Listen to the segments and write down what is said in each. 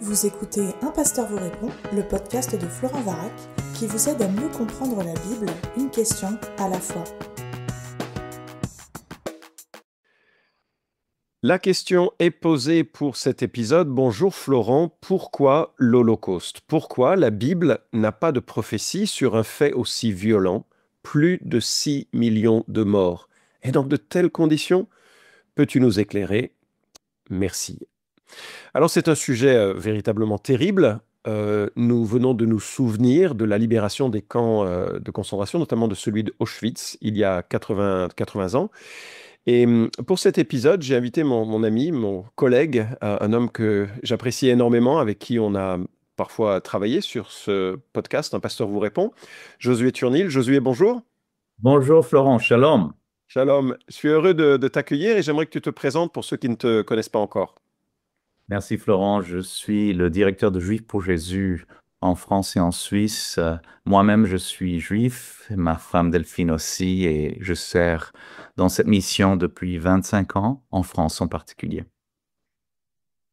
Vous écoutez Un pasteur vous répond, le podcast de Florent Varac, qui vous aide à mieux comprendre la Bible, une question à la fois. La question est posée pour cet épisode. Bonjour Florent, pourquoi l'Holocauste? Pourquoi la Bible n'a pas de prophétie sur un fait aussi violent? Plus de 6 millions de morts. Et dans de telles conditions, peux-tu nous éclairer? Merci. Alors c'est un sujet véritablement terrible. Nous venons de nous souvenir de la libération des camps de concentration, notamment de celui de Auschwitz, il y a 80 ans. Et pour cet épisode, j'ai invité mon ami, mon collègue, un homme que j'apprécie énormément, avec qui on a parfois travaillé sur ce podcast, Un pasteur vous répond, Josué Turnil. Josué, bonjour. Bonjour Florent, shalom. Shalom. Je suis heureux de t'accueillir et j'aimerais que tu te présentes pour ceux qui ne te connaissent pas encore. Merci Florent, je suis le directeur de Juifs pour Jésus en France et en Suisse. Moi-même, je suis juif, ma femme Delphine aussi, et je sers dans cette mission depuis 25 ans, en France en particulier.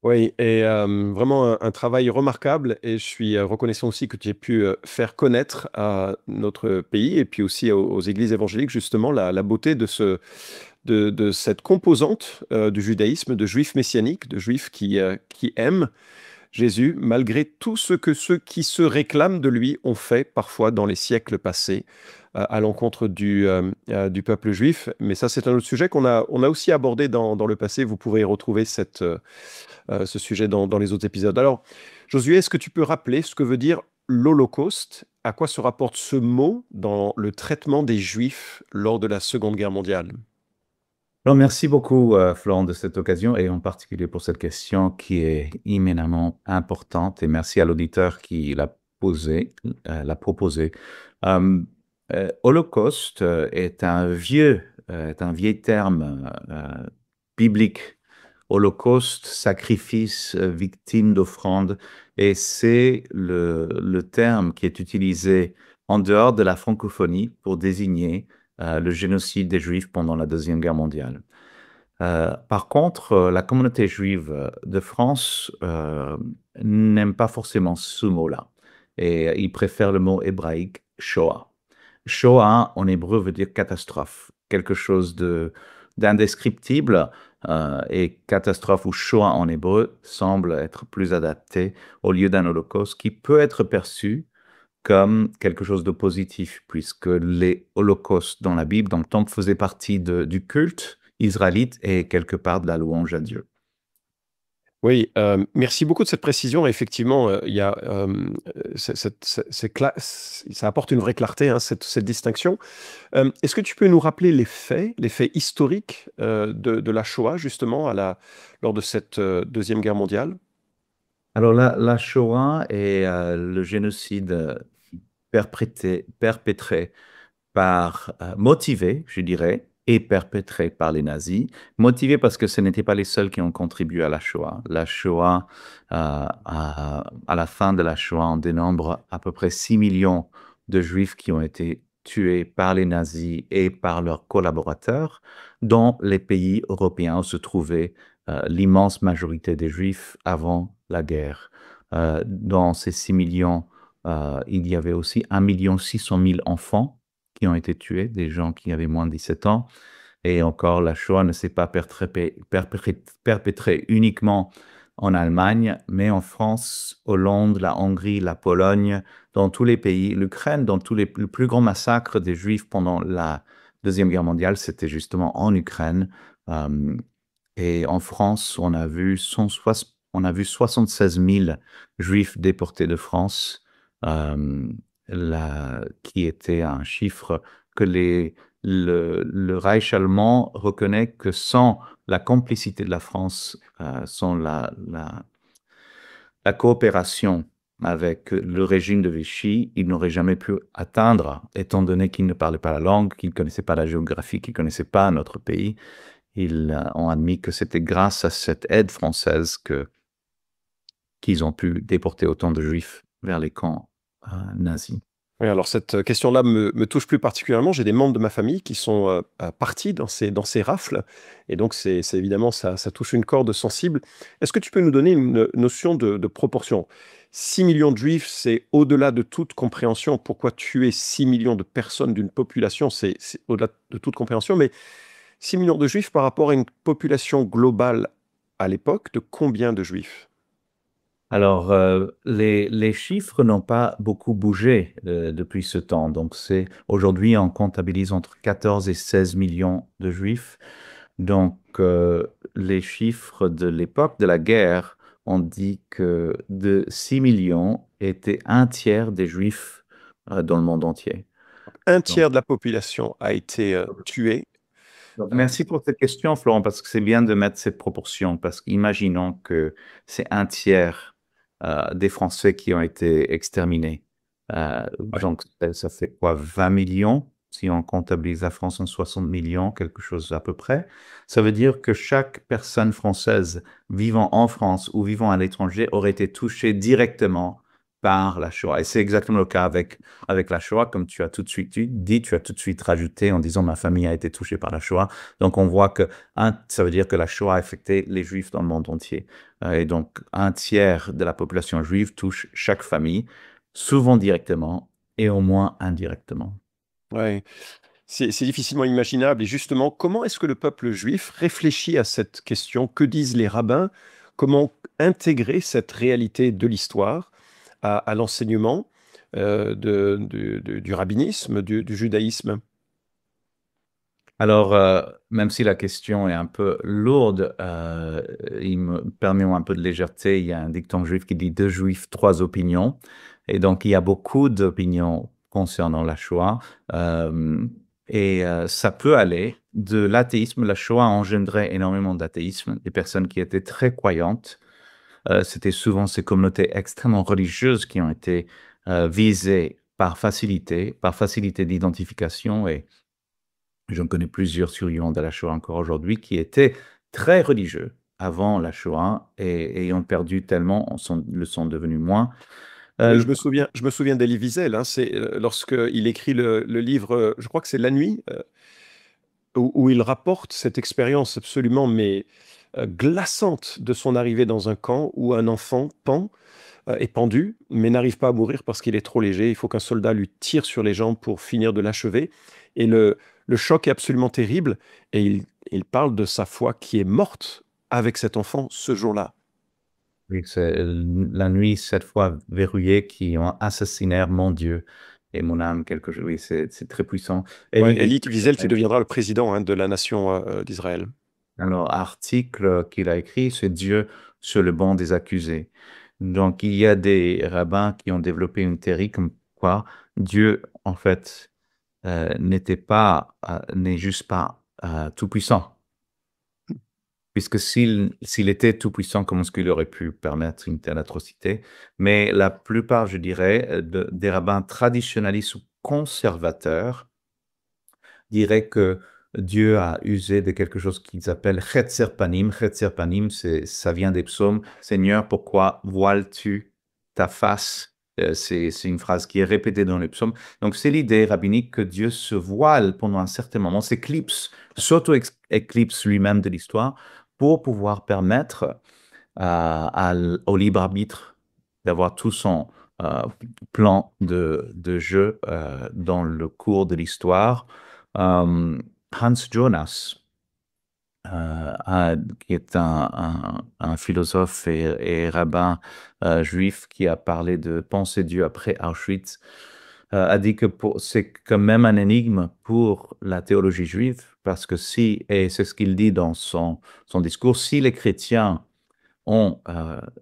Oui, et vraiment un travail remarquable et je suis reconnaissant aussi que tu aies pu faire connaître à notre pays et puis aussi aux églises évangéliques justement la beauté de cette composante du judaïsme, de juifs messianiques, de juifs qui aiment Jésus malgré tout ce que ceux qui se réclament de lui ont fait parfois dans les siècles passés à l'encontre du peuple juif. Mais ça, c'est un autre sujet on a aussi abordé dans le passé. Vous pourrez retrouver ce sujet dans les autres épisodes. Alors, Josué, est-ce que tu peux rappeler ce que veut dire l'Holocauste? À quoi se rapporte ce mot dans le traitement des Juifs lors de la Seconde Guerre mondiale? Alors, merci beaucoup Florent de cette occasion et en particulier pour cette question qui est immédiatement importante et merci à l'auditeur qui l'a proposé. Holocauste est un vieil terme biblique. Holocauste, sacrifice, victime d'offrande, et c'est le terme qui est utilisé en dehors de la francophonie pour désigner le génocide des Juifs pendant la Deuxième Guerre mondiale. Par contre, la communauté juive de France n'aime pas forcément ce mot-là, et ils préfèrent le mot hébraïque Shoah. Shoah, en hébreu, veut dire catastrophe, quelque chose d'indescriptible, et catastrophe ou Shoah en hébreu semble être plus adapté au lieu d'un holocauste qui peut être perçu comme quelque chose de positif, puisque les holocaustes dans la Bible, dans le temps, faisaient partie du culte israélite et quelque part de la louange à Dieu. Oui, merci beaucoup de cette précision. Effectivement, il y a, ça apporte une vraie clarté, hein, cette distinction. Est-ce que tu peux nous rappeler les faits historiques de la Shoah, justement, lors de cette Deuxième Guerre mondiale? Alors, la Shoah est le génocide perpétré motivé, je dirais, et perpétré par les nazis. Motivé parce que ce n'étaient pas les seuls qui ont contribué à la Shoah. La Shoah, à la fin de la Shoah, on dénombre à peu près 6 millions de Juifs qui ont été tués par les nazis et par leurs collaborateurs, dans les pays européens où se trouvait l'immense majorité des Juifs avant la guerre. Dans ces 6 millions, il y avait aussi 1,6 million enfants qui ont été tués, des gens qui avaient moins de 17 ans. Et encore, la Shoah ne s'est pas perpétrée uniquement en Allemagne, mais en France, Hollande, la Hongrie, la Pologne, dans tous les pays, l'Ukraine, le plus grand massacre des Juifs pendant la Deuxième Guerre mondiale, c'était justement en Ukraine. Et en France, on a vu 76 000 Juifs déportés de France, qui était un chiffre que le Reich allemand reconnaît que sans la complicité de la France, sans la coopération avec le régime de Vichy, il n'aurait jamais pu atteindre, étant donné qu'il ne parlait pas la langue, qu'il ne connaissait pas la géographie, qu'il ne connaissait pas notre pays. Ils ont admis que c'était grâce à cette aide française qu'ils ont pu déporter autant de Juifs vers les camps nazis. Oui, alors cette question-là me touche plus particulièrement. J'ai des membres de ma famille qui sont partis dans ces rafles. Et donc, évidemment, ça touche une corde sensible. Est-ce que tu peux nous donner une notion de proportion? 6 millions de juifs, c'est au-delà de toute compréhension. Pourquoi tuer 6 millions de personnes d'une population? C'est au-delà de toute compréhension. Mais 6 millions de juifs par rapport à une population globale à l'époque, de combien de juifs? Alors, les chiffres n'ont pas beaucoup bougé depuis ce temps. Donc, aujourd'hui, on comptabilise entre 14 et 16 millions de juifs. Donc, les chiffres de l'époque de la guerre ont dit que de 6 millions étaient un tiers des juifs dans le monde entier. Un Donc, tiers de la population a été tuée. merci pour cette question, Florent, parce que c'est bien de mettre cette proportion, parce qu'imaginons que c'est un tiers des Français qui ont été exterminés. Ouais. Donc, ça fait quoi, 20 millions? Si on comptabilise la France en 60 millions, quelque chose à peu près. Ça veut dire que chaque personne française vivant en France ou vivant à l'étranger aurait été touchée directement par la Shoah. Et c'est exactement le cas avec la Shoah, comme tu as tout de suite dit, tu as tout de suite rajouté en disant ma famille a été touchée par la Shoah. Donc on voit que ça veut dire que la Shoah a affecté les Juifs dans le monde entier. Et donc un tiers de la population juive touche chaque famille, souvent directement et au moins indirectement. Ouais. C'est difficilement imaginable. Et justement, comment est-ce que le peuple juif réfléchit à cette question? Que disent les rabbins? Comment intégrer cette réalité de l'histoire à l'enseignement du rabbinisme, du judaïsme? Alors, même si la question est un peu lourde, il me permet un peu de légèreté. Il y a un dicton juif qui dit deux juifs, trois opinions. Et donc, il y a beaucoup d'opinions concernant la Shoah. Ça peut aller de l'athéisme. La Shoah a engendré énormément d'athéisme. Des personnes qui étaient très croyantes. C'était souvent ces communautés extrêmement religieuses qui ont été visées par facilité d'identification. Et j'en connais plusieurs survivants de la Shoah encore aujourd'hui qui étaient très religieux avant la Shoah et ayant perdu tellement, le sont devenus moins. Oui, Euh, je me souviens d'Elie Wiesel, hein, c'est lorsqu'il écrit le livre, je crois que c'est La Nuit, où il rapporte cette expérience absolument mais glaçante de son arrivée dans un camp où un enfant est pendu, mais n'arrive pas à mourir parce qu'il est trop léger. Il faut qu'un soldat lui tire sur les jambes pour finir de l'achever. Et le choc est absolument terrible. Et il parle de sa foi qui est morte avec cet enfant ce jour-là. oui, c'est la nuit, cette fois verrouillée, qui ont assassiné mon Dieu et mon âme, quelque chose. Oui, c'est très puissant. Ouais, Elie Elie Wiesel qui Wiesel, deviendra le président, hein, de la nation d'Israël. alors, article qu'il a écrit, c'est Dieu sur le banc des accusés. Donc, il y a des rabbins qui ont développé une théorie comme quoi Dieu, en fait, n'est juste pas tout-puissant. Puisque s'il était tout-puissant, comment est-ce qu'il aurait pu permettre une telle atrocité? Mais la plupart, je dirais, des rabbins traditionnalistes ou conservateurs diraient que Dieu a usé de quelque chose qu'ils appellent Chetzer Panim. Chetzer Panim, ça vient des psaumes. Seigneur, pourquoi voiles-tu ta face? C'est une phrase qui est répétée dans les psaumes. Donc, c'est l'idée rabbinique que Dieu se voile pendant un certain moment, s'éclipse, s'auto-éclipse lui-même de l'histoire pour pouvoir permettre au libre arbitre d'avoir tout son euh, plan de jeu dans le cours de l'histoire. Hans Jonas, qui est un philosophe et rabbin juif qui a parlé de penser Dieu après Auschwitz, a dit que c'est quand même un énigme pour la théologie juive, parce que et c'est ce qu'il dit dans son discours, si les chrétiens ont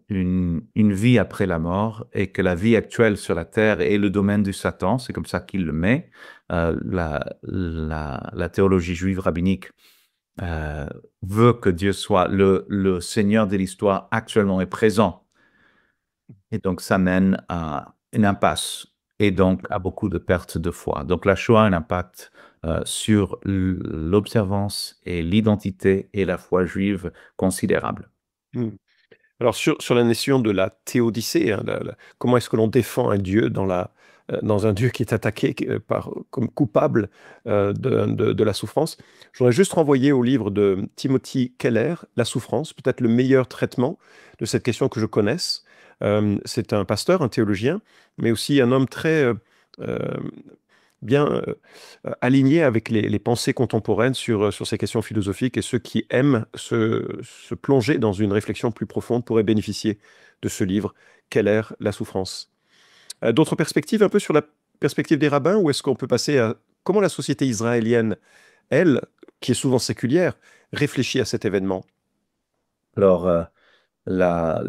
une vie après la mort et que la vie actuelle sur la terre est le domaine du Satan, c'est comme ça qu'il le met, la théologie juive rabbinique veut que Dieu soit le Seigneur de l'histoire actuellement et présent. Et donc, ça mène à une impasse et donc à beaucoup de pertes de foi. Donc, la Shoah a un impact sur l'observance et l'identité et la foi juive considérable. Hmm. Alors sur la notion de la théodicée, hein, comment est-ce que l'on défend un Dieu dans un Dieu qui est attaqué comme coupable de la souffrance. Je voudrais juste renvoyer au livre de Timothy Keller, La souffrance, peut-être le meilleur traitement de cette question que je connaisse. C'est un pasteur, un théologien, mais aussi un homme très euh, bien aligné avec les pensées contemporaines sur ces questions philosophiques, et ceux qui aiment se plonger dans une réflexion plus profonde pourraient bénéficier de ce livre, Keller, La souffrance. D'autres perspectives un peu sur la perspective des rabbins, ou est-ce qu'on peut passer à comment la société israélienne, elle, qui est souvent séculière, réfléchit à cet événement? Alors, la-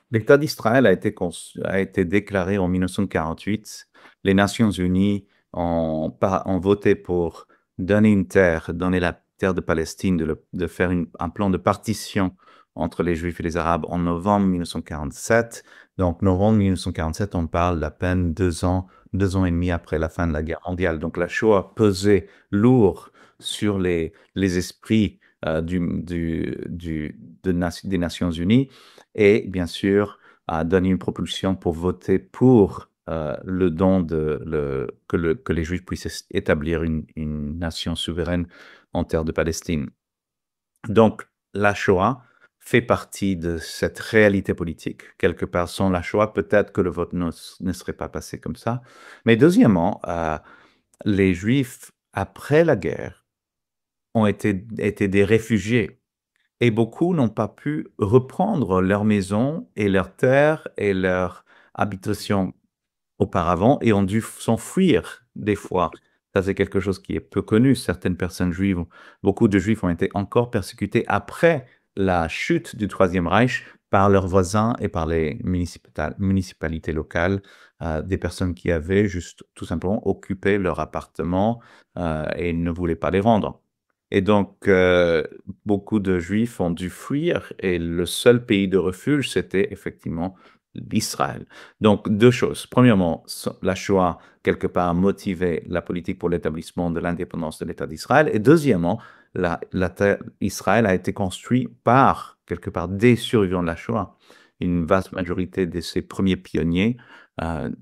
l'État d'Israël a été déclaré en 1948. Les Nations Unies ont voté pour donner une terre, donner la terre de Palestine, de faire un plan de partition entre les Juifs et les Arabes en novembre 1947. Donc, novembre 1947, on parle d'à peine 2 ans et demi après la fin de la guerre mondiale. Donc, la Shoah pesait lourd sur les esprits des Nations Unies, et bien sûr a donné une propulsion pour voter pour le don que les Juifs puissent établir une nation souveraine en terre de Palestine. Donc, la Shoah fait partie de cette réalité politique. Quelque part, sans la Shoah, peut-être que le vote ne serait pas passé comme ça. Mais deuxièmement, les Juifs, après la guerre, ont été des réfugiés. Et beaucoup n'ont pas pu reprendre leur maison et leurs terres et leur habitation auparavant, et ont dû s'enfuir des fois. Ça, c'est quelque chose qui est peu connu. Certaines personnes juives, beaucoup de Juifs ont été encore persécutés après la chute du Troisième Reich par leurs voisins et par les municipalités locales, des personnes qui avaient juste tout simplement occupé leur appartement et ne voulaient pas les rendre. Et donc, beaucoup de Juifs ont dû fuir, et le seul pays de refuge, c'était effectivement l'Israël. Donc, deux choses. Premièrement, la Shoah, quelque part, a motivé la politique pour l'établissement de l'indépendance de l'État d'Israël. Et deuxièmement, Israël a été construit par, quelque part, des survivants de la Shoah. Une vaste majorité de ces premiers pionniers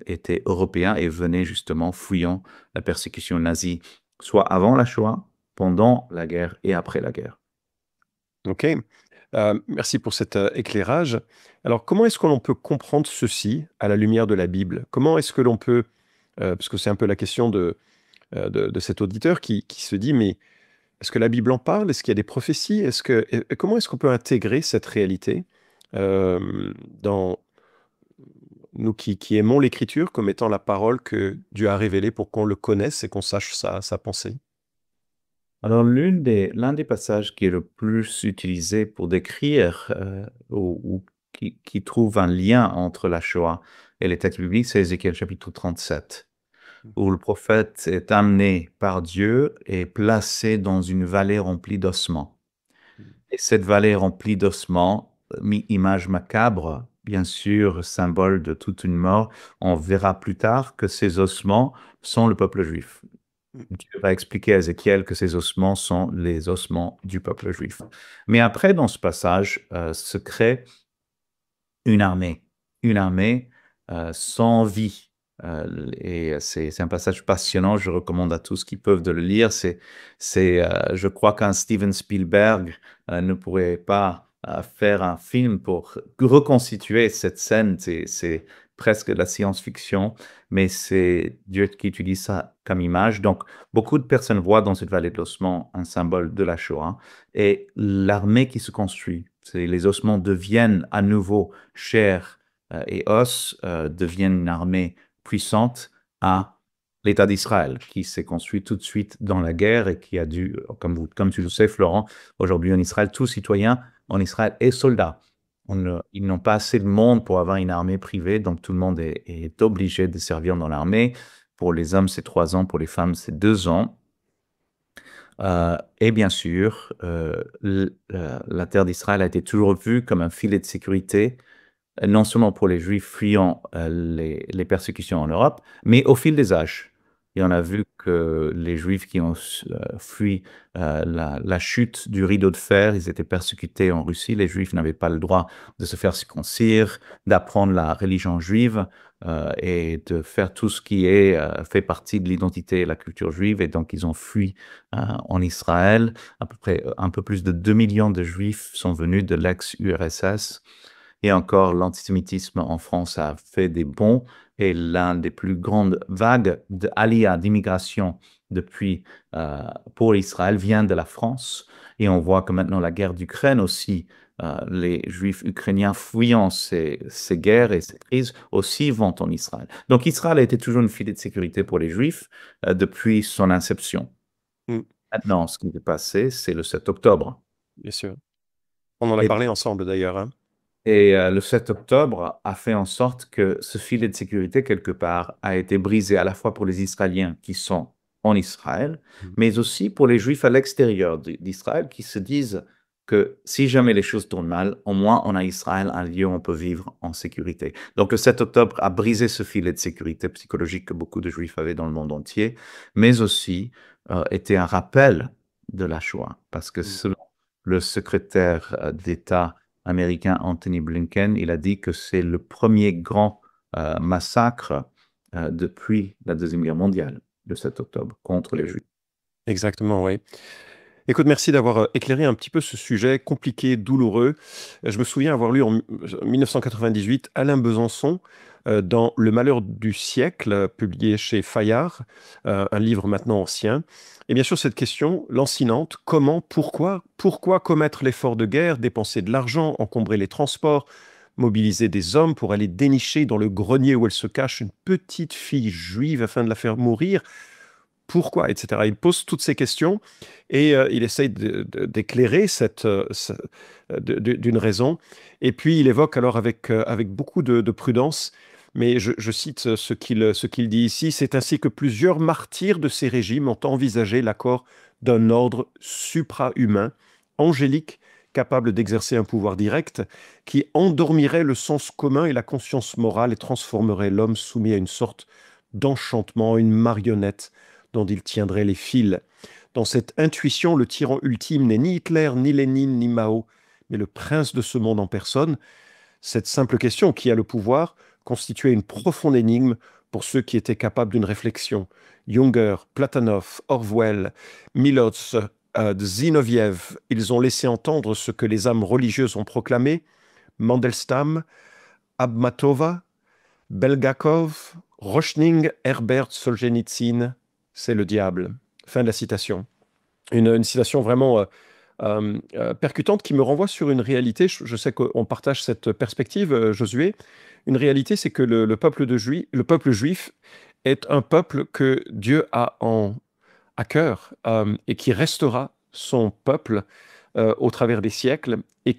étaient européens et venaient justement fuyant la persécution nazie, soit avant la Shoah, pendant la guerre et après la guerre. Ok. Merci pour cet éclairage. Alors, comment est-ce que l'on peut comprendre ceci à la lumière de la Bible? Comment est-ce que l'on peut, parce que c'est un peu la question de cet auditeur qui se dit, mais est-ce que la Bible en parle? Est-ce qu'il y a des prophéties? Et comment est-ce qu'on peut intégrer cette réalité dans nous qui aimons l'Écriture comme étant la parole que Dieu a révélée pour qu'on le connaisse et qu'on sache sa pensée? Alors, l'un des passages qui est le plus utilisé pour décrire ou qui trouve un lien entre la Shoah et les textes bibliques, c'est Ézéchiel chapitre 37, où le prophète est amené par Dieu et placé dans une vallée remplie d'ossements. Et cette vallée remplie d'ossements, image macabre, bien sûr, symbole de toute une mort, on verra plus tard que ces ossements sont le peuple juif. Dieu va expliquer à Ézéchiel que ces ossements sont les ossements du peuple juif. Mais après, dans ce passage, se crée une armée sans vie. Et c'est un passage passionnant, je recommande à tous qui peuvent de le lire. Je crois qu'un Steven Spielberg ne pourrait pas faire un film pour reconstituer cette scène. C'est presque de la science-fiction, mais c'est Dieu qui utilise ça comme image. Donc, beaucoup de personnes voient dans cette vallée d'ossements un symbole de la Shoah, et l'armée qui se construit. Les ossements deviennent à nouveau chair et os, deviennent une armée puissante à l'État d'Israël, qui s'est construit tout de suite dans la guerre et qui a dû, comme tu le sais, Florent, aujourd'hui en Israël, tout citoyen en Israël est soldat. Ils n'ont pas assez de monde pour avoir une armée privée, donc tout le monde est obligé de servir dans l'armée. Pour les hommes, c'est 3 ans, pour les femmes, c'est 2 ans. Et bien sûr, la terre d'Israël a été toujours vue comme un filet de sécurité, non seulement pour les Juifs fuyant les persécutions en Europe, mais au fil des âges. Et on a vu que les Juifs qui ont fui la chute du rideau de fer, ils étaient persécutés en Russie. Les Juifs n'avaient pas le droit de se faire circoncire, d'apprendre la religion juive et de faire tout ce qui fait partie de l'identité et la culture juive. Et donc, ils ont fui en Israël. À peu près un peu plus de 2 millions de Juifs sont venus de l'ex-URSS. Et encore, l'antisémitisme en France a fait des bonds. Et l'une des plus grandes vagues d'Aliyah, d'immigration pour Israël vient de la France. Et on voit que maintenant la guerre d'Ukraine aussi, les Juifs ukrainiens fuyant ces guerres et ces crises aussi vont en Israël. Donc Israël a été toujours une filet de sécurité pour les Juifs depuis son inception. Mm, Maintenant, ce qui s'est passé, c'est le 7 octobre. bien sûr. On en a Et parlé ensemble d'ailleurs, hein. Et le 7 octobre a fait en sorte que ce filet de sécurité, quelque part, a été brisé à la fois pour les Israéliens qui sont en Israël, Mm. mais aussi pour les Juifs à l'extérieur d'Israël qui se disent que si jamais les choses tournent mal, au moins on a Israël, un lieu où on peut vivre en sécurité. Donc le 7 octobre a brisé ce filet de sécurité psychologique que beaucoup de Juifs avaient dans le monde entier, mais aussi était un rappel de la Shoah, parce que Mm. selon le secrétaire d'État américain Anthony Blinken, il a dit que c'est le premier grand massacre depuis la Deuxième Guerre mondiale, le 7 octobre, contre les Juifs. Exactement, oui. Écoute, merci d'avoir éclairé un petit peu ce sujet compliqué, douloureux. Je me souviens avoir lu en 1998 Alain Besançon dans Le Malheur du siècle, publié chez Fayard, un livre maintenant ancien. Et bien sûr, cette question lancinante, comment, pourquoi commettre l'effort de guerre, dépenser de l'argent, encombrer les transports, mobiliser des hommes pour aller dénicher dans le grenier où elle se cache une petite fille juive afin de la faire mourir? Pourquoi, etc. Il pose toutes ces questions et il essaye d'éclairer d'une raison. Et puis il évoque alors avec beaucoup de prudence, mais je cite ce qu'il dit ici, c'est ainsi que plusieurs martyrs de ces régimes ont envisagé l'accord d'un ordre suprahumain, angélique, capable d'exercer un pouvoir direct, qui endormirait le sens commun et la conscience morale et transformerait l'homme soumis à une sorte d'enchantement, une marionnette dont il tiendrait les fils. Dans cette intuition, le tyran ultime n'est ni Hitler, ni Lénine, ni Mao, mais le prince de ce monde en personne. Cette simple question, qui a le pouvoir, constituait une profonde énigme pour ceux qui étaient capables d'une réflexion. Junger, Platonov, Orwell, Milosz, Zinoviev, ils ont laissé entendre ce que les âmes religieuses ont proclamé. Mandelstam, Abmatova, Belgakov, Rochning, Herbert Solzhenitsyn, c'est le diable. Fin de la citation. Une citation vraiment percutante qui me renvoie sur une réalité. Je sais qu'on partage cette perspective, Josué. Une réalité, c'est que le peuple juif est un peuple que Dieu a à cœur et qui restera son peuple au travers des siècles et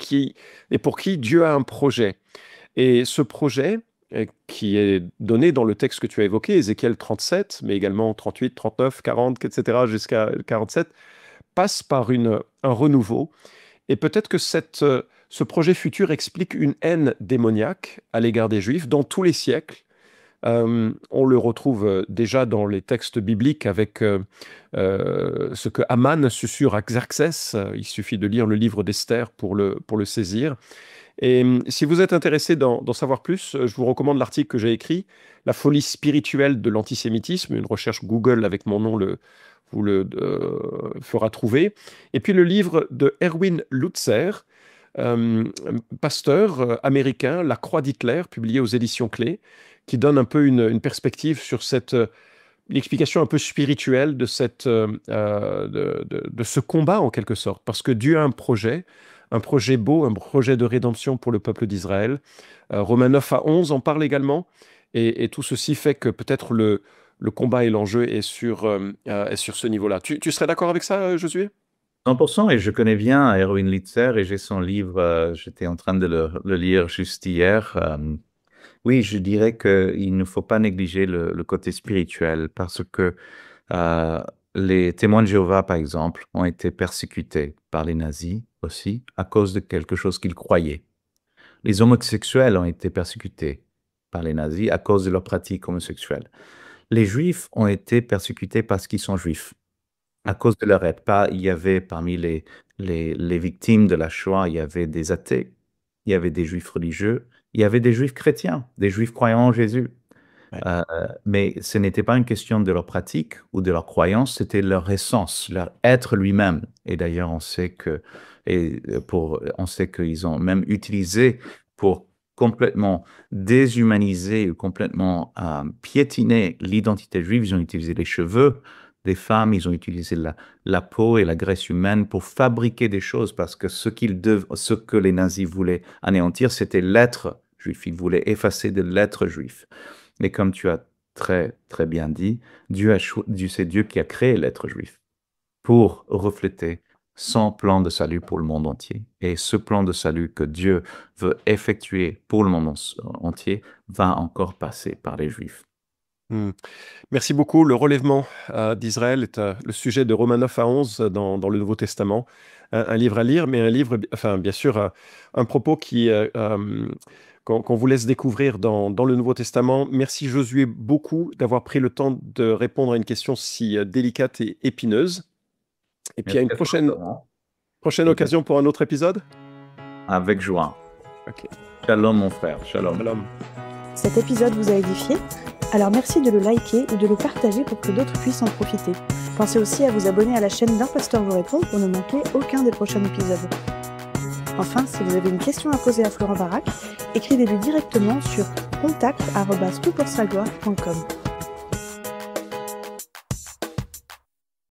pour qui Dieu a un projet. Et ce projet, qui est donné dans le texte que tu as évoqué, Ézéchiel 37, mais également 38, 39, 40, etc., jusqu'à 47, passe par un renouveau. Et peut-être que ce projet futur explique une haine démoniaque à l'égard des Juifs dans tous les siècles. On le retrouve déjà dans les textes bibliques avec ce que Haman susurre à Xerxès. Il suffit de lire le livre d'Esther pour le saisir. Et si vous êtes intéressé d'en savoir plus, je vous recommande l'article que j'ai écrit, La folie spirituelle de l'antisémitisme, une recherche Google avec mon nom vous le fera trouver. Et puis le livre de Erwin Lutzer, pasteur américain, La Croix d'Hitler, publié aux éditions Clés, qui donne un peu une perspective sur l'explication un peu spirituelle de ce combat en quelque sorte. Parce que Dieu a un projet beau, un projet de rédemption pour le peuple d'Israël. Romains 9 à 11 en parle également. Et tout ceci fait que peut-être le combat et l'enjeu est sur ce niveau-là. Tu serais d'accord avec ça, Josué? 100%, et je connais bien Erwin Lutzer et j'ai son livre, j'étais en train de le lire juste hier. Oui, je dirais qu'il ne faut pas négliger le côté spirituel parce que les témoins de Jéhovah, par exemple, ont été persécutés par les nazis aussi à cause de quelque chose qu'ils croyaient. Les homosexuels ont été persécutés par les nazis à cause de leurs pratiques homosexuelles. Les Juifs ont été persécutés parce qu'ils sont Juifs. À cause de leur être. Il y avait parmi les victimes de la Shoah, il y avait des athées, il y avait des Juifs religieux, il y avait des Juifs chrétiens, des Juifs croyant en Jésus. Ouais. Mais ce n'était pas une question de leur pratique ou de leur croyance, c'était leur essence, leur être lui-même. Et d'ailleurs, on sait qu'ils ont même utilisé pour complètement déshumaniser ou complètement piétiner l'identité juive. Ils ont utilisé les cheveux des femmes, ils ont utilisé la peau et la graisse humaine pour fabriquer des choses, parce que ce que les nazis voulaient anéantir, c'était l'être juif. Ils voulaient effacer de l'être juif. Et comme tu as très, très bien dit, c'est Dieu qui a créé l'être juif pour refléter son plan de salut pour le monde entier. Et ce plan de salut que Dieu veut effectuer pour le monde entier va encore passer par les Juifs. Merci beaucoup. Le relèvement d'Israël est le sujet de Romains 9 à 11 dans le Nouveau Testament. Un livre à lire, mais un livre, enfin, bien sûr, un propos qu'on vous laisse découvrir dans le Nouveau Testament. Merci Josué beaucoup d'avoir pris le temps de répondre à une question si délicate et épineuse. Et puis à une prochaine occasion pour un autre épisode. Avec joie. Ok. Shalom mon frère, shalom. Shalom. Cet épisode vous a édifié? Alors merci de le liker ou de le partager pour que d'autres puissent en profiter. Pensez aussi à vous abonner à la chaîne d'Un Pasteur vous répond pour ne manquer aucun des prochains épisodes. Enfin, si vous avez une question à poser à Florent Varac, écrivez-lui directement sur contact@toutpoursagloire.com.